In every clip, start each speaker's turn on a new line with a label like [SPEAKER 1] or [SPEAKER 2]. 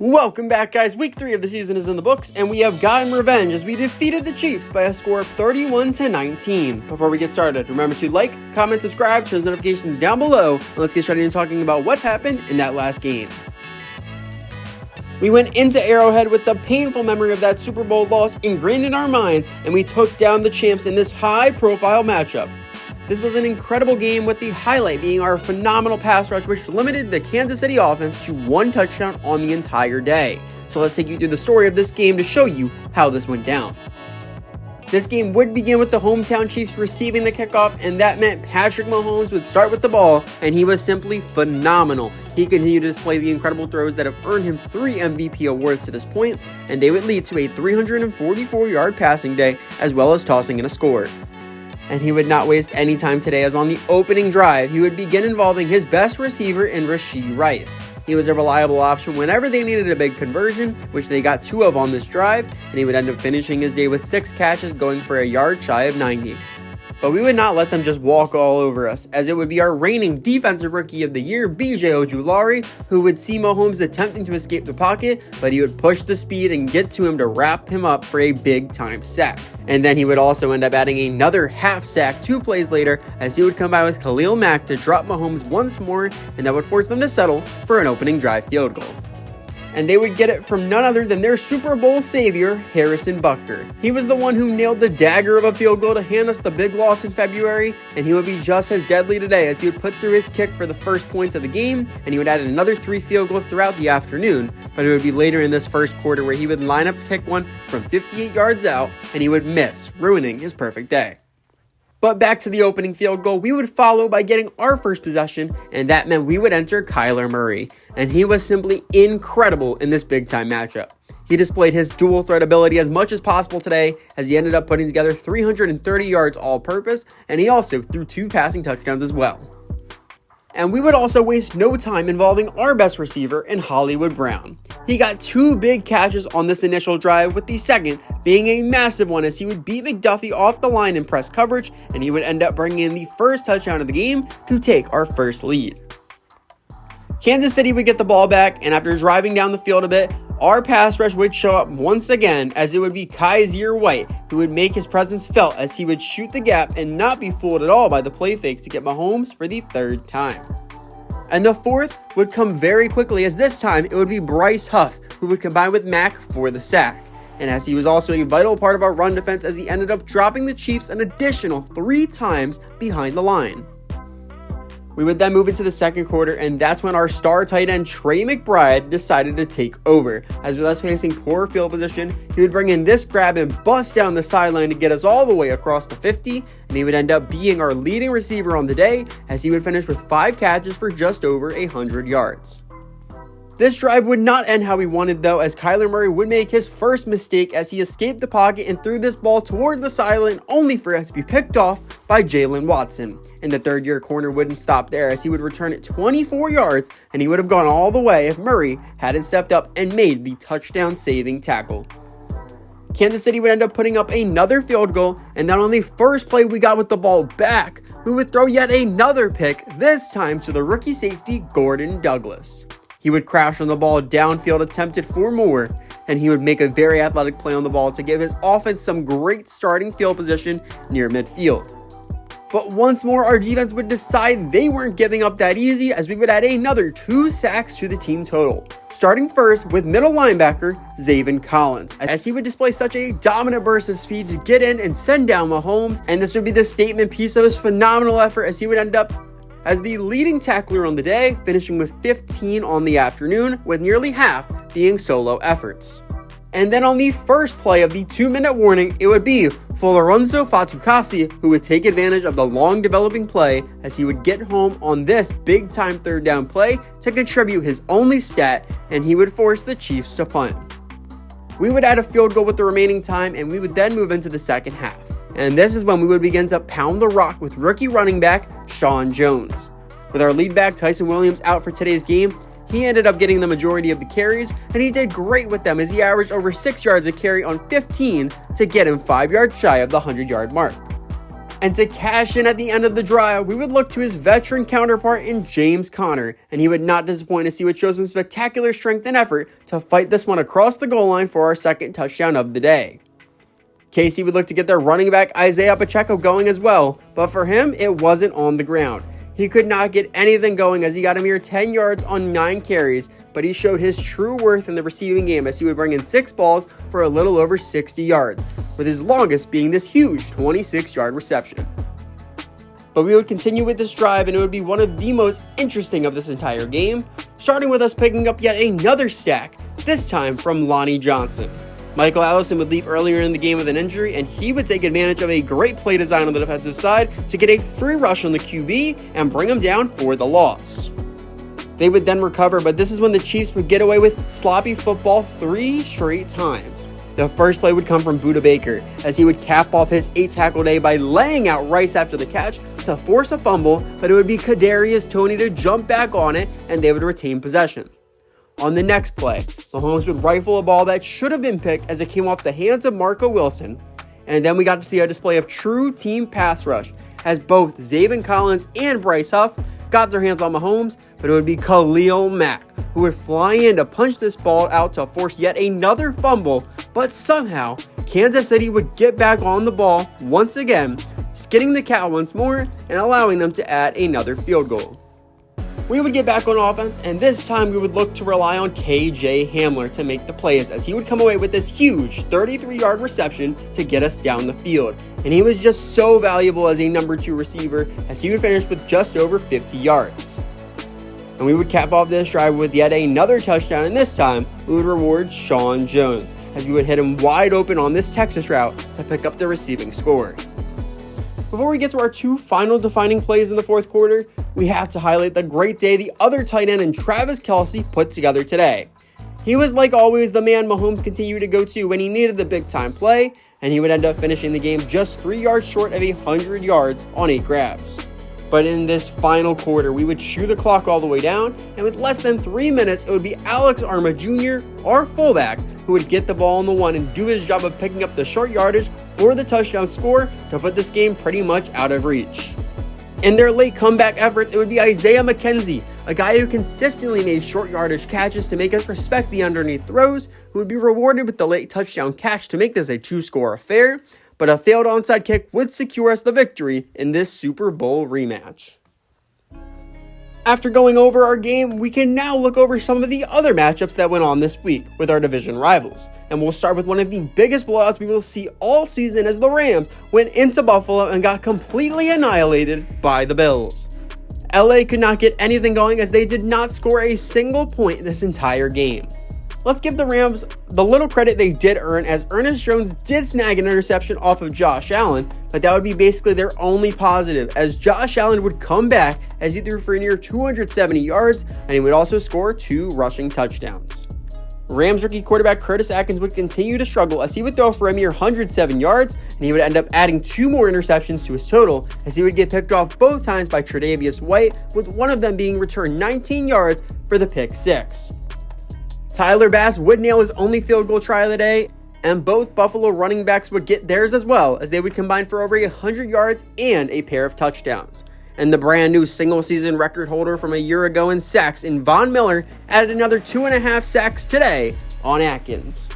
[SPEAKER 1] Welcome back, guys. Week 3 of the season is in the books, and we have gotten revenge as we defeated the Chiefs by a score of 31-19. Before we get started, remember to like, comment, subscribe, turn notifications down below, and let's get started in talking about what happened in that last game. We went into Arrowhead with the painful memory of that Super Bowl loss ingrained in our minds, and we took down the champs in this high-profile matchup. This was an incredible game, with the highlight being our phenomenal pass rush, which limited the Kansas City offense to 1 touchdown on the entire day. So let's take you through the story of this game to show you how this went down. This game would begin with the hometown Chiefs receiving the kickoff, and that meant Patrick Mahomes would start with the ball, and he was simply phenomenal. He continued to display the incredible throws that have earned him 3 MVP awards to this point, and they would lead to a 344-yard passing day, as well as tossing in a score. And he would not waste any time today, as on the opening drive, he would begin involving his best receiver in Rashee Rice. He was a reliable option whenever they needed a big conversion, which they got 2 of on this drive, and he would end up finishing his day with 6 catches, going for a yard shy of 90. But we would not let them just walk all over us, as it would be our reigning Defensive Rookie of the Year, B.J. Ojulari, who would see Mahomes attempting to escape the pocket, but he would push the speed and get to him to wrap him up for a big-time sack. And then he would also end up adding another half sack 2 plays later, as he would come by with Khalil Mack to drop Mahomes once more, and that would force them to settle for an opening drive field goal. And they would get it from none other than their Super Bowl savior, Harrison Butker. He was the one who nailed the dagger of a field goal to hand us the big loss in February, and he would be just as deadly today, as he would put through his kick for the first points of the game, and he would add another 3 field goals throughout the afternoon. But it would be later in this first quarter where he would line up to kick one from 58 yards out, and he would miss, ruining his perfect day. But back to the opening field goal, we would follow by getting our first possession, and that meant we would enter Kyler Murray. And he was simply incredible in this big-time matchup. He displayed his dual threat ability as much as possible today, as he ended up putting together 330 yards all-purpose, and he also threw 2 passing touchdowns as well. And we would also waste no time involving our best receiver in Hollywood Brown. He got 2 big catches on this initial drive, with the second being a massive one, as he would beat McDuffie off the line in press coverage, and he would end up bringing in the first touchdown of the game to take our first lead. Kansas City would get the ball back, and after driving down the field a bit, our pass rush would show up once again, as it would be Kaiser White who would make his presence felt, as he would shoot the gap and not be fooled at all by the play fake to get Mahomes for the 3rd time. And the 4th would come very quickly, as this time it would be Bryce Huff who would combine with Mack for the sack. And as he was also a vital part of our run defense, as he ended up dropping the Chiefs an additional 3 times behind the line. We would then move into the second quarter, and that's when our star tight end Trey McBride decided to take over. As with us facing poor field position, he would bring in this grab and bust down the sideline to get us all the way across the 50, and he would end up being our leading receiver on the day, as he would finish with 5 catches for just over 100 yards. This drive would not end how we wanted, though, as Kyler Murray would make his first mistake, as he escaped the pocket and threw this ball towards the sideline, only for it to be picked off by Jalen Watson. And the 3rd-year corner wouldn't stop there, as he would return it 24 yards, and he would have gone all the way if Murray hadn't stepped up and made the touchdown-saving tackle. Kansas City would end up putting up another field goal, and then on the first play we got with the ball back, we would throw yet another pick, this time to the rookie safety Gordon Douglas. He would crash on the ball downfield, attempted for more, and he would make a very athletic play on the ball to give his offense some great starting field position near midfield. But once more, our defense would decide they weren't giving up that easy, as we would add another 2 sacks to the team total. Starting first with middle linebacker Zaven Collins, as he would display such a dominant burst of speed to get in and send down Mahomes, and this would be the statement piece of his phenomenal effort, as he would end up as the leading tackler on the day, finishing with 15 on the afternoon, with nearly half being solo efforts. And then on the first play of the 2-minute warning, it would be Folorunso Fatukasi who would take advantage of the long developing play, as he would get home on this big time 3rd down play to contribute his only stat, and he would force the Chiefs to punt. We would add a field goal with the remaining time, and we would then move into the second half. And this is when we would begin to pound the rock with rookie running back Sean Jones. With our lead back Tyson Williams out for today's game, he ended up getting the majority of the carries, and he did great with them, as he averaged over 6 yards a carry on 15 to get him 5 yards shy of the 100-yard mark. And to cash in at the end of the drive, we would look to his veteran counterpart in James Conner, and he would not disappoint as he would show some spectacular strength and effort to fight this one across the goal line for our second touchdown of the day. KC would look to get their running back Isaiah Pacheco going as well, but for him, it wasn't on the ground. He could not get anything going as he got a mere 10 yards on 9 carries, but he showed his true worth in the receiving game as he would bring in 6 balls for a little over 60 yards, with his longest being this huge 26-yard reception. But we would continue with this drive, and it would be one of the most interesting of this entire game, starting with us picking up yet another stack, this time from Lonnie Johnson. Michael Allison would leave earlier in the game with an injury, and he would take advantage of a great play design on the defensive side to get a free rush on the QB and bring him down for the loss. They would then recover, but this is when the Chiefs would get away with sloppy football 3 straight times. The first play would come from Budda Baker, as he would cap off his 8-tackle day by laying out Rice after the catch to force a fumble, but it would be Kadarius Toney to jump back on it, and they would retain possession. On the next play, Mahomes would rifle a ball that should have been picked as it came off the hands of Marco Wilson, and then we got to see a display of true team pass rush as both Zaven Collins and Bryce Huff got their hands on Mahomes, but it would be Khalil Mack who would fly in to punch this ball out to force yet another fumble, but somehow Kansas City would get back on the ball once again, skinning the cat once more and allowing them to add another field goal. We would get back on offense, and this time we would look to rely on KJ Hamler to make the plays as he would come away with this huge 33-yard reception to get us down the field. And he was just so valuable as a number 2 receiver as he would finish with just over 50 yards. And we would cap off this drive with yet another touchdown, and this time we would reward Sean Jones as we would hit him wide open on this Texas route to pick up the receiving score. Before we get to our 2 final defining plays in the fourth quarter, we have to highlight the great day the other tight end in Travis Kelce put together today. He was, like always, the man Mahomes continued to go to when he needed the big-time play, and he would end up finishing the game just 3 yards short of 100 yards on 8 grabs. But in this final quarter, we would chew the clock all the way down, and with less than 3 minutes, it would be Alex Arma Jr., our fullback, who would get the ball on the one and do his job of picking up the short yardage for the touchdown score to put this game pretty much out of reach. In their late comeback efforts, it would be Isaiah McKenzie, a guy who consistently made short yardage catches to make us respect the underneath throws, who would be rewarded with the late touchdown catch to make this a 2-score affair, but a failed onside kick would secure us the victory in this Super Bowl rematch. After going over our game, we can now look over some of the other matchups that went on this week with our division rivals. And we'll start with one of the biggest blowouts we will see all season as the Rams went into Buffalo and got completely annihilated by the Bills. LA could not get anything going as they did not score a single point this entire game. Let's give the Rams the little credit they did earn, as Ernest Jones did snag an interception off of Josh Allen, but that would be basically their only positive, as Josh Allen would come back as he threw for near 270 yards, and he would also score 2 rushing touchdowns. Rams rookie quarterback Curtis Atkins would continue to struggle as he would throw for a mere 107 yards, and he would end up adding 2 more interceptions to his total, as he would get picked off both times by Tre'Davious White, with one of them being returned 19 yards for the pick 6. Tyler Bass would nail his only field goal try of the day, and both Buffalo running backs would get theirs as well, as they would combine for over 100 yards and a pair of touchdowns. And the brand new single season record holder from a year ago in sacks in Von Miller added another 2.5 sacks today on Atkins.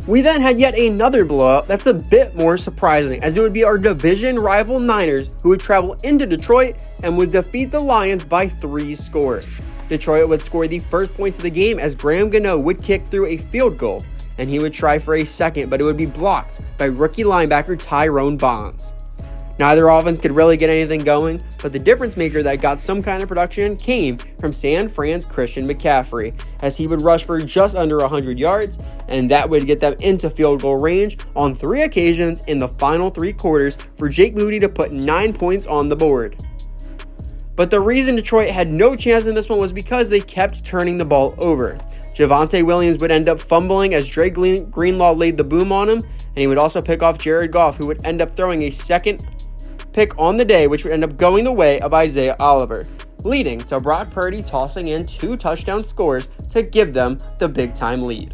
[SPEAKER 1] We then had yet another blowout that's a bit more surprising, as it would be our division rival Niners who would travel into Detroit and would defeat the Lions by 3 scores. Detroit would score the first points of the game as Graham Gano would kick through a field goal, and he would try for a second, but it would be blocked by rookie linebacker Tyrone Bonds. Neither offense could really get anything going, but the difference maker that got some kind of production came from San Fran's Christian McCaffrey, as he would rush for just under 100 yards, and that would get them into field goal range on 3 occasions in the final 3 quarters for Jake Moody to put 9 points on the board. But the reason Detroit had no chance in this one was because they kept turning the ball over. Javonte Williams would end up fumbling as Dre Greenlaw laid the boom on him, and he would also pick off Jared Goff, who would end up throwing a second pick on the day, which would end up going the way of Isaiah Oliver, leading to Brock Purdy tossing in 2 touchdown scores to give them the big-time lead.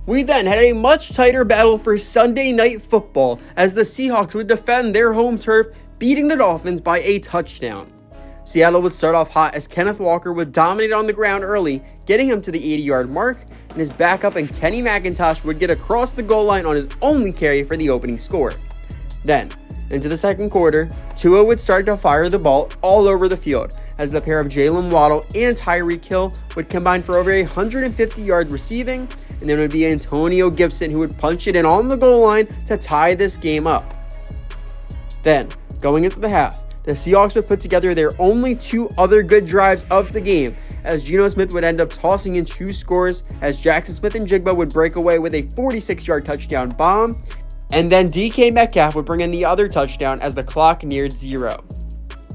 [SPEAKER 1] We then had a much tighter battle for Sunday Night Football as the Seahawks would defend their home turf, beating the Dolphins by a touchdown. Seattle would start off hot as Kenneth Walker would dominate on the ground early, getting him to the 80-yard mark, and his backup and Kenny McIntosh would get across the goal line on his only carry for the opening score. Then, into the second quarter, Tua would start to fire the ball all over the field as the pair of Jalen Waddle and Tyreek Hill would combine for over 150 yards receiving, and then it would be Antonio Gibson who would punch it in on the goal line to tie this game up. Then, going into the half, the Seahawks would put together their only two other good drives of the game, as Geno Smith would end up tossing in two scores, as Jackson Smith-Njigba would break away with a 46-yard touchdown bomb, and then DK Metcalf would bring in the other touchdown as the clock neared 0.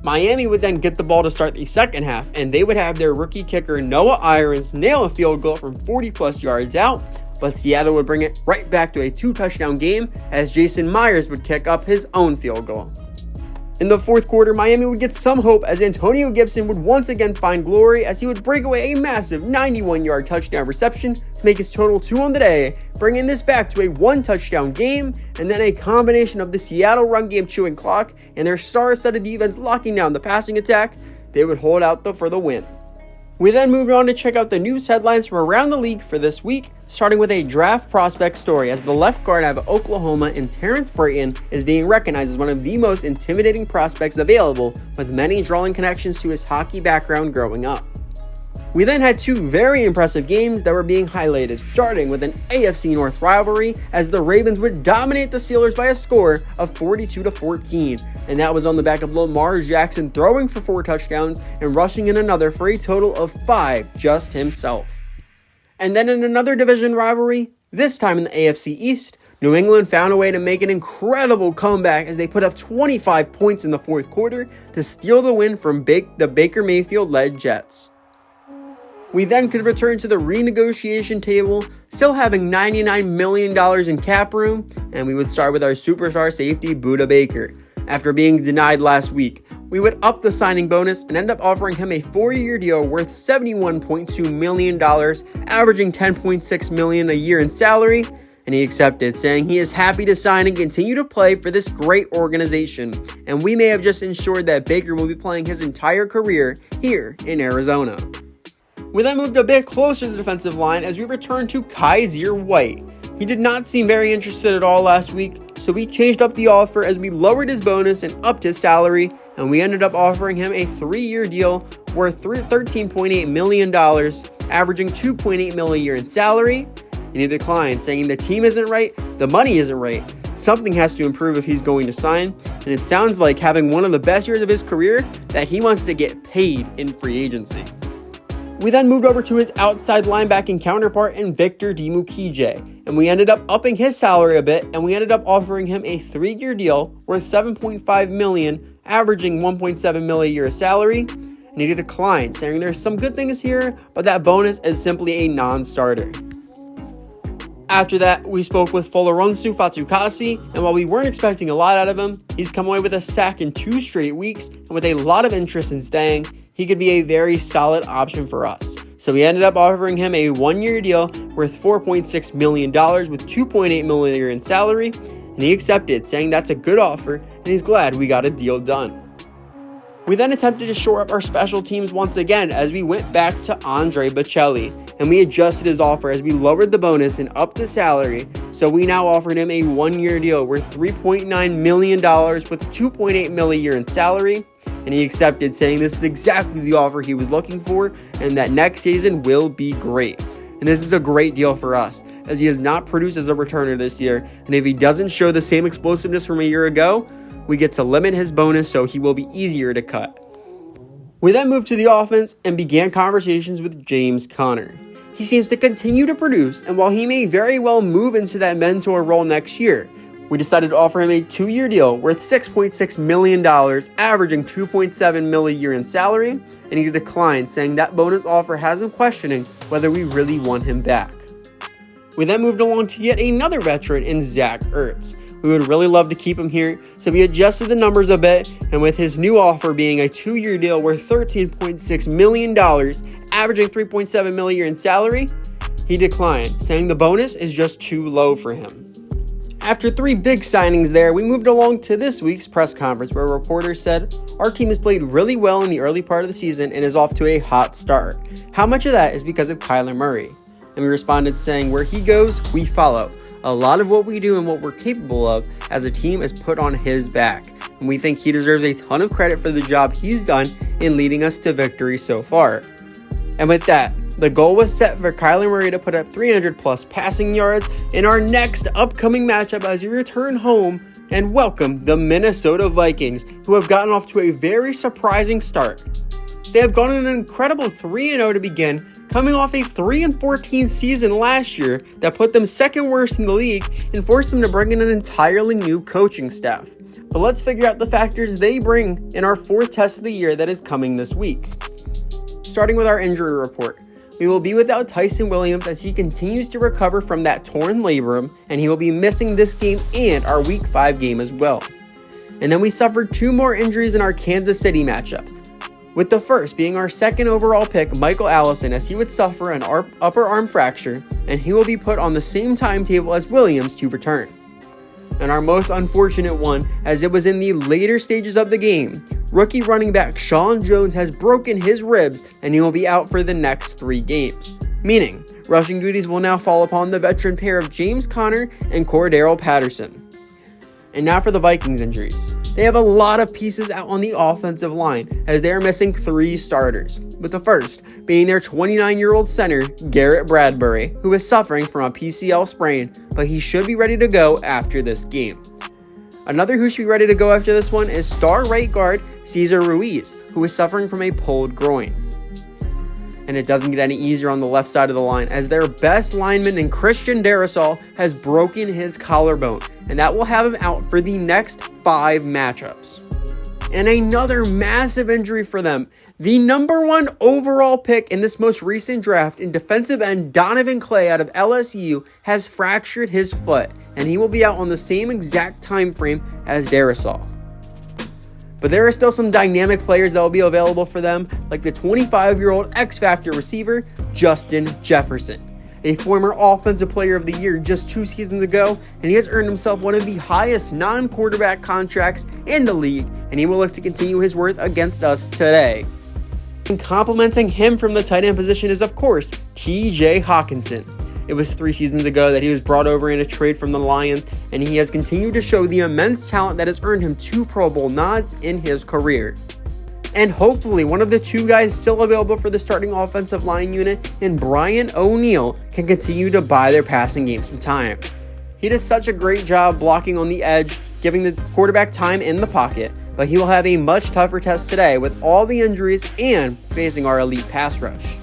[SPEAKER 1] Miami would then get the ball to start the second half, and they would have their rookie kicker Noah Irons nail a field goal from 40-plus yards out, but Seattle would bring it right back to a 2-touchdown game as Jason Myers would kick up his own field goal. In the fourth quarter, Miami would get some hope as Antonio Gibson would once again find glory as he would break away a massive 91-yard touchdown reception to make his total 2 on the day, bringing this back to a 1-touchdown game, and then a combination of the Seattle run game chewing clock and their star-studded defense locking down the passing attack, they would hold out for the win. We then moved on to check out the news headlines from around the league for this week, starting with a draft prospect story as the left guard out of Oklahoma and Terrence Brayton is being recognized as one of the most intimidating prospects available, with many drawing connections to his hockey background growing up. We then had two very impressive games that were being highlighted, starting with an AFC North rivalry as the Ravens would dominate the Steelers by a score of 42-14, and that was on the back of Lamar Jackson throwing for 4 touchdowns and rushing in another for a total of 5 just himself. And then in another division rivalry, this time in the AFC East, New England found a way to make an incredible comeback as they put up 25 points in the fourth quarter to steal the win from the Baker Mayfield-led Jets. We then could return to the renegotiation table, still having $99 million in cap room, and we would start with our superstar safety, Budda Baker. After being denied last week, we would up the signing bonus and end up offering him a 4-year deal worth $71.2 million, averaging $10.6 million a year in salary, and he accepted, saying he is happy to sign and continue to play for this great organization, and we may have just ensured that Baker will be playing his entire career here in Arizona. We then moved a bit closer to the defensive line as we returned to Kaiser White. He did not seem very interested at all last week, so we changed up the offer as we lowered his bonus and upped his salary, and we ended up offering him a 3-year deal worth $13.8 million, averaging $2.8 million a year in salary, and he declined, saying the team isn't right, the money isn't right, something has to improve if he's going to sign, and it sounds like having one of the best years of his career that he wants to get paid in free agency. We then moved over to his outside linebacking counterpart in Victor Dimukeje, and we ended up upping his salary a bit, and we ended up offering him a 3-year deal worth $7.5 million, averaging $1.7 million a year salary, and he declined, saying there's some good things here, but that bonus is simply a non-starter. After that, we spoke with Folorunsho Fatukasi, and while we weren't expecting a lot out of him, he's come away with a sack in 2 straight weeks, and with a lot of interest in staying, he could be a very solid option for us. So we ended up offering him a 1-year deal worth $4.6 million with $2.8 million a year in salary, and he accepted, saying that's a good offer, and he's glad we got a deal done. We then attempted to shore up our special teams once again as we went back to Andre Bocelli, and we adjusted his offer as we lowered the bonus and upped the salary, so we now offered him a 1-year deal worth $3.9 million with $2.8 million a year in salary, and he accepted, saying this is exactly the offer he was looking for and that next season will be great. And this is a great deal for us, as he has not produced as a returner this year, and if he doesn't show the same explosiveness from a year ago, we get to limit his bonus so he will be easier to cut. We then moved to the offense and began conversations with James Conner. He seems to continue to produce, and while he may very well move into that mentor role next year, we decided to offer him a 2-year deal worth $6.6 million, averaging $2.7 million a year in salary, and he declined, saying that bonus offer has been questioning whether we really want him back. We then moved along to yet another veteran in Zach Ertz. We would really love to keep him here, so we adjusted the numbers a bit, and with his new offer being a 2-year deal worth $13.6 million, averaging $3.7 million a year in salary, He declined, saying the bonus is just too low for him. After 3 big signings there, we moved along to this week's press conference where reporters said, "Our team has played really well in the early part of the season and is off to a hot start. How much of that is because of Kyler Murray?" And we responded saying, "Where he goes, we follow. A lot of what we do and what we're capable of as a team is put on his back. And we think he deserves a ton of credit for the job he's done in leading us to victory so far." And with that, the goal was set for Kyler Murray to put up 300 plus passing yards in our next upcoming matchup as we return home and welcome the Minnesota Vikings, who have gotten off to a very surprising start. They have gone on an incredible 3-0 to begin, coming off a 3-14 season last year that put them second worst in the league and forced them to bring in an entirely new coaching staff. But let's figure out the factors they bring in our 4th test of the year that is coming this week. Starting with our injury report. We will be without Tyson Williams as he continues to recover from that torn labrum, and he will be missing this game and our Week 5 game as well. And then we suffered 2 more injuries in our Kansas City matchup, with the first being our 2nd overall pick, Michael Allison, as he would suffer an upper arm fracture, and he will be put on the same timetable as Williams to return. And our most unfortunate one, as it was in the later stages of the game, rookie running back Sean Jones has broken his ribs and he will be out for the next 3 games. Meaning, rushing duties will now fall upon the veteran pair of James Conner and Cordero Patterson. And now for the Vikings injuries. They have a lot of pieces out on the offensive line as they are missing 3 starters, with the first being their 29-year-old center, Garrett Bradbury, who is suffering from a PCL sprain, but he should be ready to go after this game. Another who should be ready to go after this one is star right guard Cesar Ruiz, who is suffering from a pulled groin. And it doesn't get any easier on the left side of the line as their best lineman in Christian Darrisaw has broken his collarbone, and that will have him out for the next 5 matchups. And another massive injury for them. The number 1 overall pick in this most recent draft in defensive end Donovan Clay out of LSU has fractured his foot, and he will be out on the same exact time frame as Darrisaw. But there are still some dynamic players that will be available for them, like the 25-year-old X-Factor receiver, Justin Jefferson, a former Offensive Player of the Year just 2 seasons ago, and he has earned himself one of the highest non-quarterback contracts in the league, and he will look to continue his worth against us today. And complementing him from the tight end position is, of course, TJ Hawkinson. It was 3 seasons ago that he was brought over in a trade from the Lions, and he has continued to show the immense talent that has earned him 2 Pro Bowl nods in his career. And hopefully one of the 2 guys still available for the starting offensive line unit in Brian O'Neill can continue to buy their passing game some time. He does such a great job blocking on the edge, giving the quarterback time in the pocket, but he will have a much tougher test today with all the injuries and facing our elite pass rush.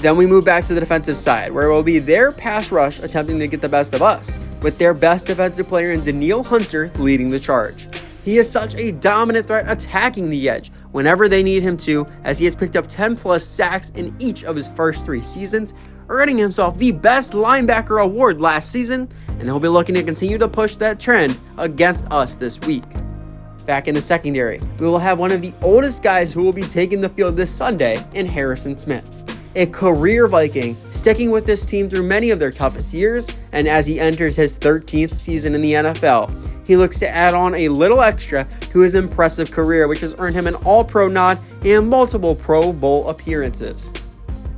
[SPEAKER 1] Then we move back to the defensive side, where it will be their pass rush attempting to get the best of us, with their best defensive player in Danielle Hunter leading the charge. He is such a dominant threat attacking the edge whenever they need him to, as he has picked up 10 plus sacks in each of his first 3 seasons, earning himself the best linebacker award last season, and he'll be looking to continue to push that trend against us this week. Back in the secondary, we will have one of the oldest guys who will be taking the field this Sunday in Harrison Smith, a career Viking, sticking with this team through many of their toughest years, and as he enters his 13th season in the NFL, he looks to add on a little extra to his impressive career, which has earned him an All-Pro nod and multiple Pro Bowl appearances.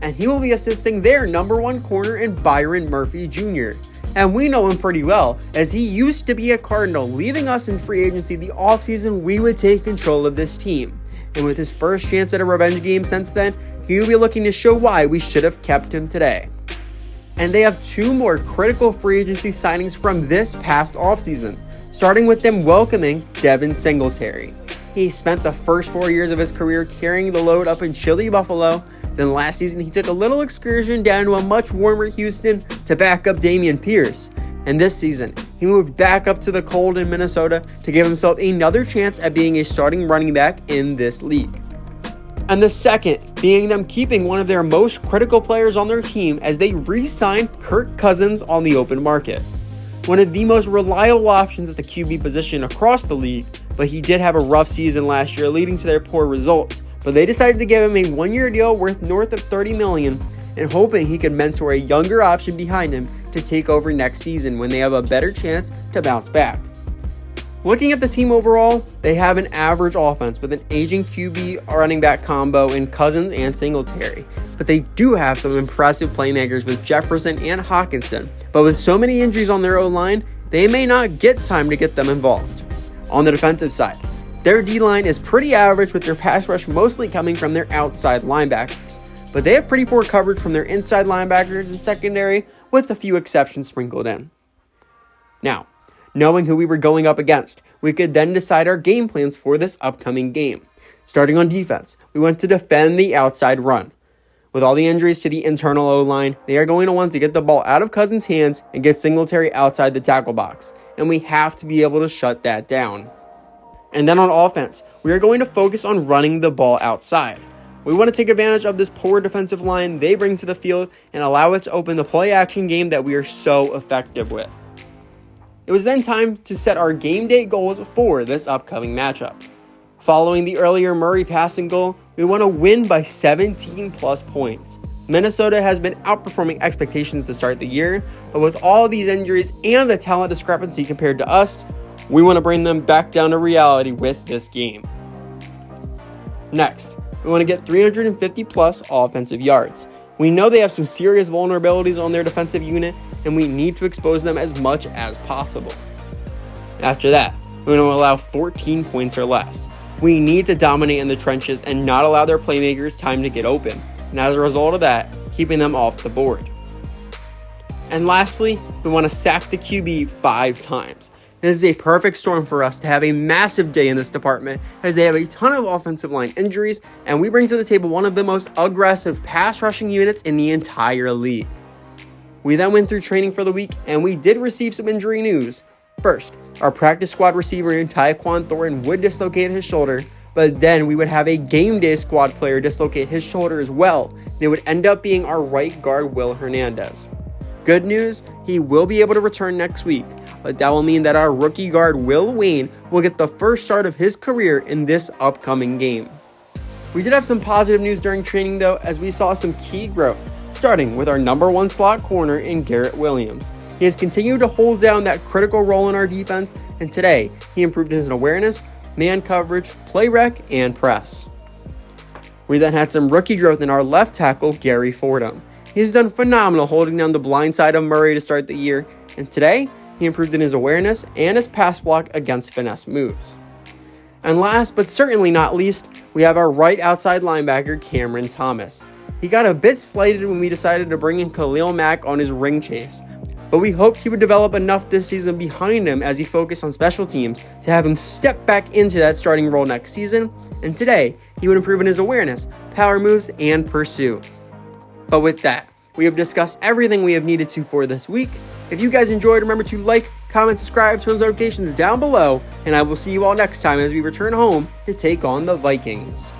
[SPEAKER 1] And he will be assisting their number 1 corner in Byron Murphy Jr., and we know him pretty well, as he used to be a Cardinal, leaving us in free agency the offseason we would take control of this team. And with his first chance at a revenge game since then, he will be looking to show why we should have kept him today. And they have 2 more critical free agency signings from this past offseason, starting with them welcoming Devin Singletary. He spent the first 4 years of his career carrying the load up in chilly Buffalo. Then last season, he took a little excursion down to a much warmer Houston to back up Dameon Pierce. And this season, he moved back up to the cold in Minnesota to give himself another chance at being a starting running back in this league. And the second being them keeping one of their most critical players on their team as they re-signed Kirk Cousins on the open market. One of the most reliable options at the QB position across the league, but he did have a rough season last year leading to their poor results. But they decided to give him a 1-year deal worth north of $30 million, and hoping he could mentor a younger option behind him to take over next season when they have a better chance to bounce back. Looking at the team overall, they have an average offense with an aging QB running back combo in Cousins and Singletary, but they do have some impressive playmakers with Jefferson and Hawkinson, but with so many injuries on their O-line, they may not get time to get them involved. On the defensive side, their D-line is pretty average with their pass rush mostly coming from their outside linebackers, but they have pretty poor coverage from their inside linebackers and secondary with a few exceptions sprinkled in. Now, knowing who we were going up against, we could then decide our game plans for this upcoming game. Starting on defense, we want to defend the outside run. With all the injuries to the internal O-line, they are going to want to get the ball out of Cousins' hands and get Singletary outside the tackle box, and we have to be able to shut that down. And then on offense, we are going to focus on running the ball outside. We want to take advantage of this poor defensive line they bring to the field and allow it to open the play-action game that we are so effective with. It was then time to set our game day goals for this upcoming matchup. Following the earlier Murray passing goal, we want to win by 17 plus points. Minnesota has been outperforming expectations to start the year, but with all these injuries and the talent discrepancy compared to us, we want to bring them back down to reality with this game. Next, we want to get 350 plus offensive yards. We know they have some serious vulnerabilities on their defensive unit, and we need to expose them as much as possible. After that, we want to allow 14 points or less. We need to dominate in the trenches and not allow their playmakers time to get open, and as a result of that, keeping them off the board. And lastly, we want to sack the QB 5 times. This is a perfect storm for us to have a massive day in this department as they have a ton of offensive line injuries, and we bring to the table one of the most aggressive pass rushing units in the entire league. We then went through training for the week, and we did receive some injury news. First, our practice squad receiver Tyquan Thornton would dislocate his shoulder, but then we would have a game day squad player dislocate his shoulder as well. It would end up being our right guard Will Hernandez. Good news, he will be able to return next week, but that will mean that our rookie guard Will Wayne will get the first start of his career in this upcoming game. We did have some positive news during training though, as we saw some key growth, starting with our number 1 slot corner in Garrett Williams. He has continued to hold down that critical role in our defense, and today he improved his awareness, man coverage, play rec, and press. We then had some rookie growth in our left tackle, Gary Fordham. He's done phenomenal holding down the blind side of Murray to start the year, and today he improved in his awareness and his pass block against finesse moves. And last but certainly not least, we have our right outside linebacker, Cameron Thomas. He got a bit slighted when we decided to bring in Khalil Mack on his ring chase, but we hoped he would develop enough this season behind him as he focused on special teams to have him step back into that starting role next season, and today he would improve in his awareness, power moves, and pursuit. But with that, we have discussed everything we have needed to for this week. If you guys enjoyed, remember to like, comment, subscribe, turn those notifications down below, and I will see you all next time as we return home to take on the Vikings.